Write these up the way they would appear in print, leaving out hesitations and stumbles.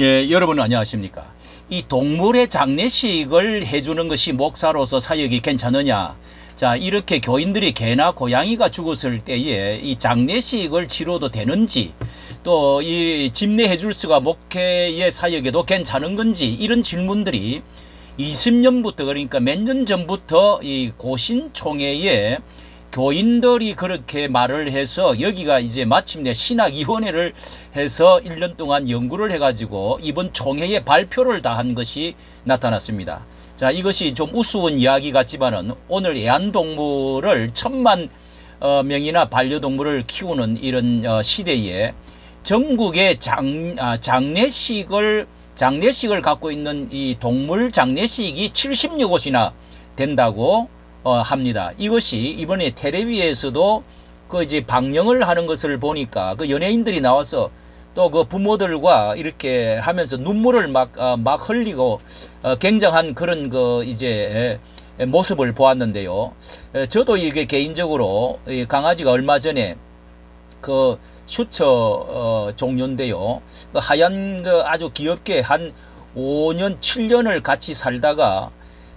예, 여러분 안녕하십니까? 이 동물의 장례식을 해주는 것이 목사로서 사역이 괜찮으냐? 자, 이렇게 교인들이 개나 고양이가 죽었을 때에 이 장례식을 치러도 되는지, 또 이 집례해 줄 수가 목회의 사역에도 괜찮은 건지, 이런 질문들이 20년부터, 그러니까 몇 년 전부터 이 고신총회에 교인들이 그렇게 말을 해서, 여기가 이제 마침내 신학위원회를 해서 1년 동안 연구를 해가지고 이번 총회에 발표를 다 한 것이 나타났습니다. 자, 이것이 좀 우스운 이야기 같지만은 오늘 애완동물을 1,000만 명이나 반려동물을 키우는 이런 시대에 전국의 장례식을 갖고 있는 이 동물 장례식이 70여 곳이나 된다고 합니다. 이것이 이번에 텔레비에서도 그 이제 방영을 하는 것을 보니까 그 연예인들이 나와서 또 그 부모들과 이렇게 하면서 눈물을 막 흘리고 굉장한 그런 그 이제 모습을 보았는데요. 저도 이게 개인적으로 이 강아지가 얼마 전에 그 슈처 종류인데요. 그 하얀 그 아주 귀엽게 한 5년, 7년을 같이 살다가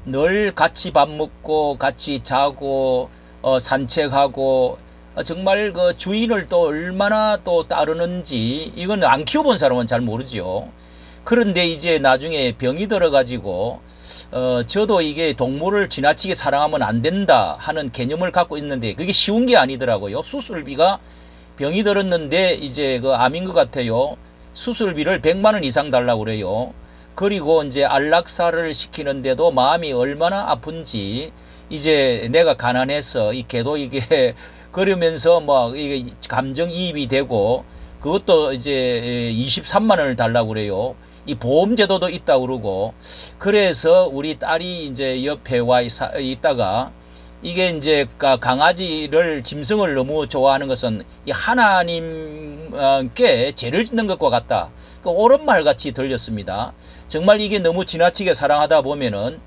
늘 같이 밥 먹고 같이 자고 산책하고 정말 그 주인을 또 얼마나 또 따르는지 이건 안 키워본 사람은 잘 모르지요. 그런데 이제 나중에 병이 들어가지고 저도 이게 동물을 지나치게 사랑하면 안 된다 하는 개념을 갖고 있는데 그게 쉬운 게 아니더라고요. 수술비가 병이 들었는데 이제 그 암인 것 같아요. 수술비를 100만 원 이상 달라고 그래요. 그리고 이제 안락사를 시키는데도 마음이 얼마나 아픈지, 이제 내가 가난해서 이 개도 이게 그러면서 뭐 이게 감정이입이 되고, 그것도 이제 23만 원을 달라고 그래요. 이 보험제도도 있다고 그러고, 그래서 우리 딸이 이제 옆에 와 있다가 이게 이제 강아지를, 짐승을 너무 좋아하는 것은 이 하나님께 죄를 짓는 것과 같다. 그 옳은 말 같이 들렸습니다. 정말 이게 너무 지나치게 사랑하다 보면은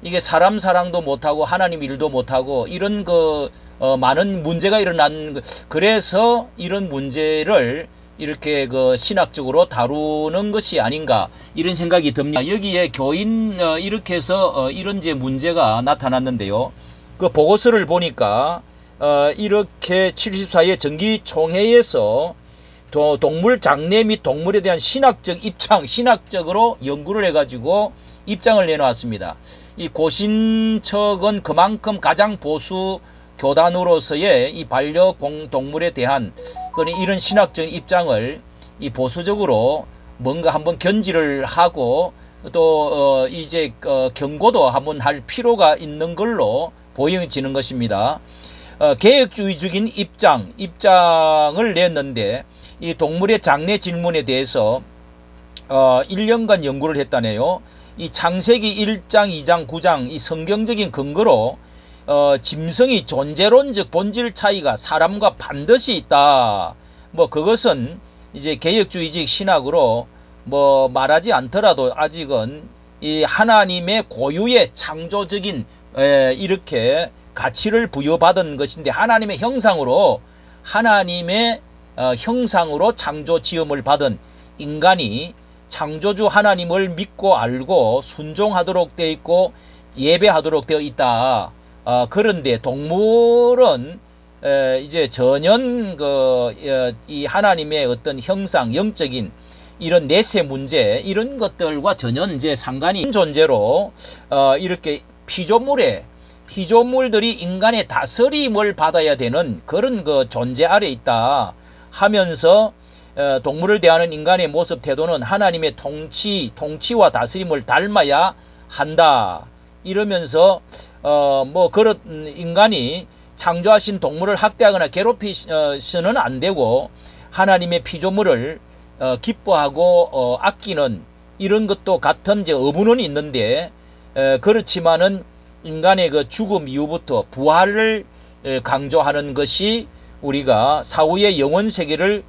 이게 사람 사랑도 못하고 하나님 일도 못하고 이런 그 많은 문제가 일어난, 그래서 이런 문제를 이렇게 그 신학적으로 다루는 것이 아닌가, 이런 생각이 듭니다. 여기에 교인 이렇게 해서 이런 이제 문제가 나타났는데요. 그 보고서를 보니까 이렇게 74회 정기총회에서 동물 장례 및 동물에 대한 신학적 입장, 신학적으로 연구를 해가지고 입장을 내놓았습니다. 이 고신척은 그만큼 가장 보수 교단으로서의 이 반려동물에 대한 이런 신학적 입장을 이 보수적으로 뭔가 한번 견지를 하고 또 이제 경고도 한번 할 필요가 있는 걸로 보여지는 것입니다. 계획주의적인 입장을 냈는데 이 동물의 장례 질문에 대해서 1년간 연구를 했다네요. 이 창세기 1장, 2장, 9장 이 성경적인 근거로 짐승이 존재론적 본질 차이가 사람과 반드시 있다. 뭐 그것은 이제 개혁주의적 신학으로 뭐 말하지 않더라도 아직은 이 하나님의 고유의 창조적인 이렇게 가치를 부여받은 것인데, 하나님의 형상으로 창조 지음을 받은 인간이 창조주 하나님을 믿고 알고 순종하도록 되어 있고 예배하도록 되어 있다. 그런데 동물은 이제 전혀 이 하나님의 어떤 형상, 영적인 이런 내세 문제, 이런 것들과 전혀 이제 상관이 없는 존재로 이렇게 피조물들이 인간의 다스림을 받아야 되는 그런 그 존재 아래 있다 하면서 동물을 대하는 인간의 모습 태도는 하나님의 통치와 다스림을 닮아야 한다. 이러면서 뭐 그런 인간이 창조하신 동물을 학대하거나 괴롭히서는 안 되고 하나님의 피조물을 기뻐하고 아끼는 이런 것도 같은 이제 의문은 있는데, 그렇지만은 인간의 그 죽음 이후부터 부활을 강조하는 것이 우리가 사후의 영원 세계를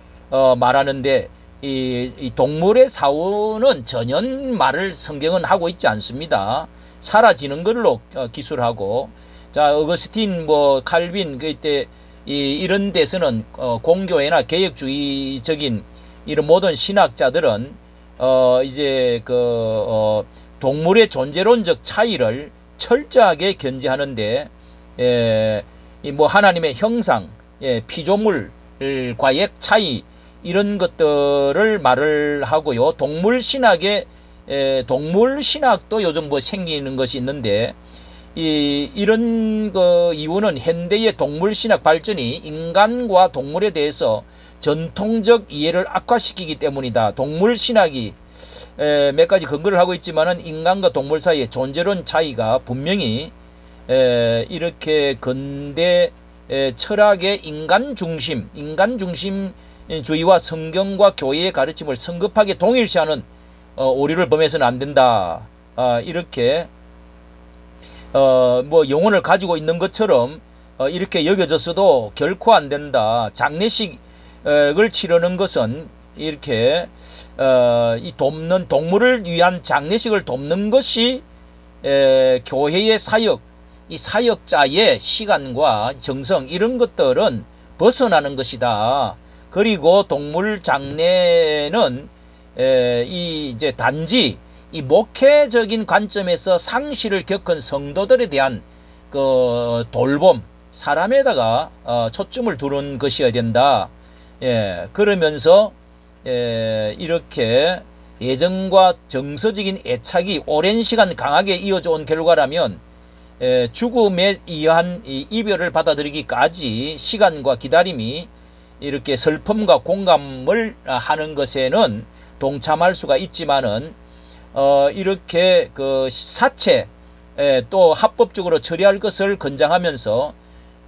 말하는데, 이 동물의 사후는 전혀 말을 성경은 하고 있지 않습니다. 사라지는 걸로 기술하고, 자 어거스틴 뭐 칼빈 그때 이런 데서는 공교회나 개혁주의적인 이런 모든 신학자들은 이제 동물의 존재론적 차이를 철저하게 견지하는데, 이 뭐 하나님의 형상, 피조물과의 차이, 이런 것들을 말을 하고요. 동물 신학도 요즘 뭐 생기는 것이 있는데, 이런 이유는 현대의 동물 신학 발전이 인간과 동물에 대해서 전통적 이해를 악화시키기 때문이다. 동물 신학이 몇 가지 근거를 하고 있지만은 인간과 동물 사이의 존재론 차이가 분명히 이렇게 근대 철학의 인간 중심주의와 성경과 교회의 가르침을 성급하게 동일시하는 오류를 범해서는 안 된다. 이렇게 뭐 영혼을 가지고 있는 것처럼 이렇게 여겨졌어도 결코 안 된다. 장례식을 치르는 것은 이렇게 이 동물을 위한 장례식을 돕는 것이 교회의 사역, 이 사역자의 시간과 정성, 이런 것들은 벗어나는 것이다. 그리고 동물 장례는 이제 단지 이 목회적인 관점에서 상실을 겪은 성도들에 대한 돌봄, 사람에다가 초점을 두는 것이어야 된다. 그러면서 이렇게 예정과 정서적인 애착이 오랜 시간 강하게 이어져 온 결과라면 죽음에 의한 이별을 받아들이기까지 시간과 기다림이 이렇게 슬픔과 공감을 하는 것에는 동참할 수가 있지만은 이렇게 사체 또 합법적으로 처리할 것을 권장하면서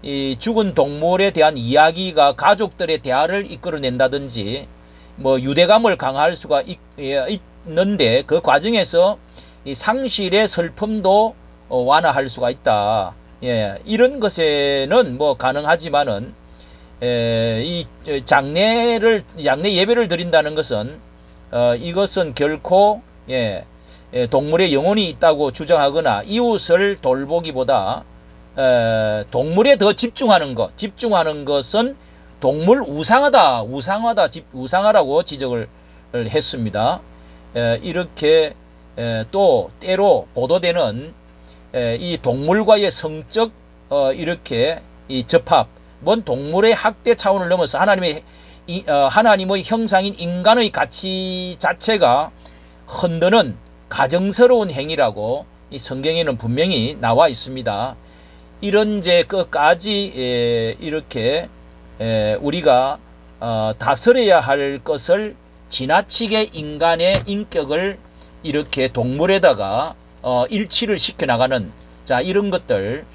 이 죽은 동물에 대한 이야기가 가족들의 대화를 이끌어낸다든지 뭐 유대감을 강화할 수가 있는데, 그 과정에서 이 상실의 슬픔도 완화할 수가 있다. 이런 것에는 뭐 가능하지만은 이 장례 예배를 드린다는 것은 이것은 결코 동물의 영혼이 있다고 주장하거나 이웃을 돌보기보다 동물에 더 집중하는 것은 동물 우상화라고 지적을 했습니다. 이렇게 또 때로 보도되는 이 동물과의 성적 이렇게 이 접합은 동물의 학대 차원을 넘어서 하나님의 형상인 인간의 가치 자체가 흔드는 가정스러운 행위라고 이 성경에는 분명히 나와 있습니다. 이런 끝까지 이렇게 우리가 다스려야 할 것을 지나치게 인간의 인격을 이렇게 동물에다가 일치를 시켜나가는 이런 것들은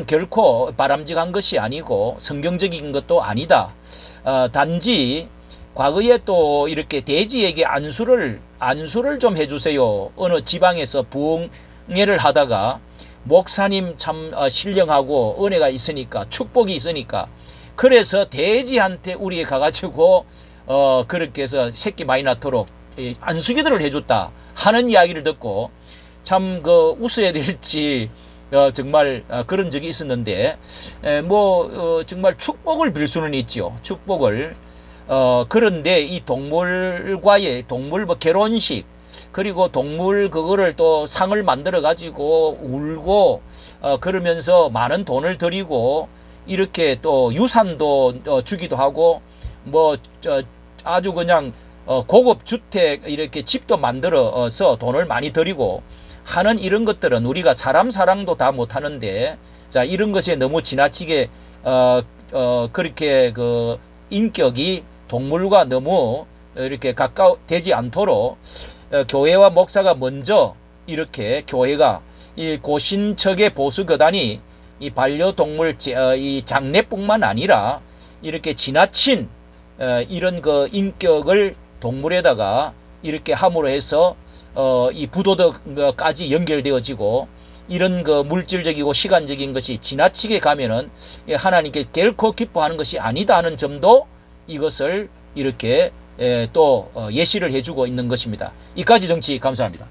결코 바람직한 것이 아니고 성경적인 것도 아니다. 단지 과거에 또 이렇게 돼지에게 안수를 좀 해주세요. 어느 지방에서 부흥회를 하다가 목사님 참 신령하고 은혜가 있으니까, 축복이 있으니까, 그래서 돼지한테 우리에 가가지고 그렇게 해서 새끼 많이 낳도록 안수기도를 해줬다 하는 이야기를 듣고 참 웃어야 될지 정말 그런 적이 있었는데, 정말 축복을 빌 수는 있죠. 축복을. 그런데 이 동물 결혼식, 그리고 동물 그거를 또 상을 만들어 가지고 울고 그러면서 많은 돈을 들이고 이렇게 또 유산도 주기도 하고 아주 그냥 고급 주택 이렇게 집도 만들어서 돈을 많이 들이고 하는 이런 것들은 우리가 사람 사랑도 다 못하는데, 이런 것에 너무 지나치게 그렇게 인격이 동물과 너무 이렇게 가까워되지 않도록 교회와 목사가 먼저 이렇게 교회가 이 고신척의 보수교단이 이 반려동물 이 장례뿐만 아니라 이렇게 지나친 이런 인격을 동물에다가 이렇게 함으로 해서 이 부도덕까지 연결되어지고 이런 물질적이고 시간적인 것이 지나치게 가면은 하나님께 결코 기뻐하는 것이 아니다 하는 점도 이것을 이렇게 또 예시를 해주고 있는 것입니다. 이까지 정치 감사합니다.